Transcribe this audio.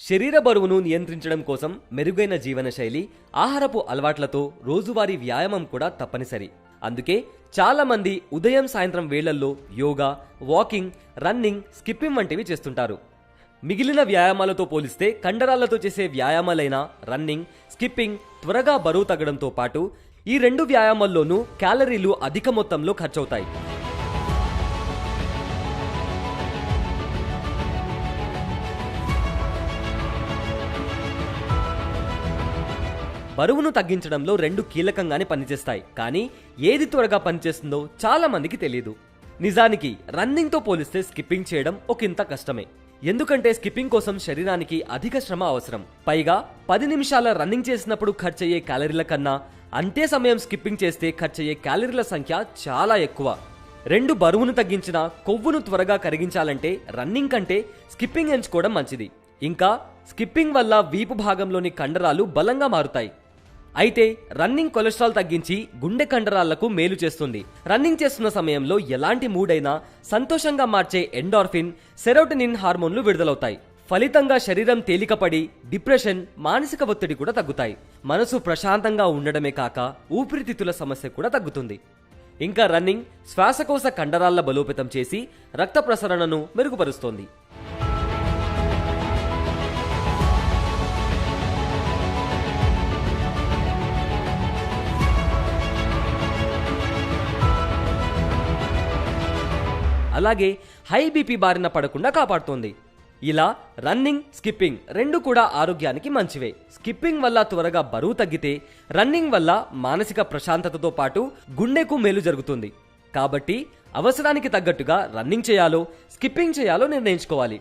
శరీర బరువును నియంత్రించడం కోసం మెరుగైన జీవనశైలి, ఆహారపు అలవాట్లతో రోజువారీ వ్యాయామం కూడా తప్పనిసరి. అందుకే చాలా మంది ఉదయం సాయంత్రం వేళల్లో యోగా, వాకింగ్, రన్నింగ్, స్కిప్పింగ్ వంటివి చేస్తుంటారు. మిగిలిన వ్యాయామాలతో పోలిస్తే కండరాలతో చేసే వ్యాయామాలైన రన్నింగ్, స్కిప్పింగ్ త్వరగా బరువు తగ్గడంతో పాటు ఈ రెండు వ్యాయామాల్లోనూ క్యాలరీలు అధిక మొత్తంలో ఖర్చవుతాయి. బరువును తగ్గించడంలో రెండు కీలకంగానే పనిచేస్తాయి. కానీ ఏది త్వరగా పనిచేస్తుందో చాలా మందికి తెలియదు. నిజానికి రన్నింగ్తో పోలిస్తే స్కిప్పింగ్ చేయడం ఒకంత కష్టమే. ఎందుకంటే స్కిప్పింగ్ కోసం శరీరానికి అధిక శ్రమ అవసరం. పైగా 10 నిమిషాల రన్నింగ్ చేసినప్పుడు ఖర్చయ్యే క్యాలరీల కన్నా అంతే సమయం స్కిప్పింగ్ చేస్తే ఖర్చయ్యే క్యాలరీల సంఖ్య చాలా ఎక్కువ. రెండు బరువును తగ్గించిన కొవ్వును త్వరగా కరిగించాలంటే రన్నింగ్ కంటే స్కిప్పింగ్ ఎంచుకోవడం మంచిది. ఇంకా స్కిప్పింగ్ వల్ల వీపు భాగంలోని కండరాలు బలంగా మారుతాయి. అయితే రన్నింగ్ కొలెస్ట్రాల్ తగ్గించి గుండె కండరాలకు మేలు చేస్తుంది. రన్నింగ్ చేస్తున్న సమయంలో ఎలాంటి మూడైనా సంతోషంగా మార్చే ఎండార్ఫిన్, సెరోటోనిన్ హార్మోన్లు విడుదలవుతాయి. ఫలితంగా శరీరం తేలికపడి డిప్రెషన్, మానసిక ఒత్తిడి కూడా తగ్గుతాయి. మనసు ప్రశాంతంగా ఉండడమే కాక ఊపిరితిత్తుల సమస్య కూడా తగ్గుతుంది. ఇంకా రన్నింగ్ శ్వాసకోశ కండరాల బలోపేతం చేసి రక్త ప్రసరణను మెరుగుపరుస్తోంది. అలాగే హై బీపీ బారిన పడకుండా కాపాడుతోంది. ఇలా రన్నింగ్, స్కిప్పింగ్ రెండు కూడా ఆరోగ్యానికి మంచివే. స్కిప్పింగ్ వల్ల త్వరగా బరువు తగ్గితే రన్నింగ్ వల్ల మానసిక ప్రశాంతతతో పాటు గుండెకు మేలు జరుగుతుంది. కాబట్టి అవసరానికి తగ్గట్టుగా రన్నింగ్ చేయాలో, స్కిప్పింగ్ చేయాలో నిర్ణయించుకోవాలి.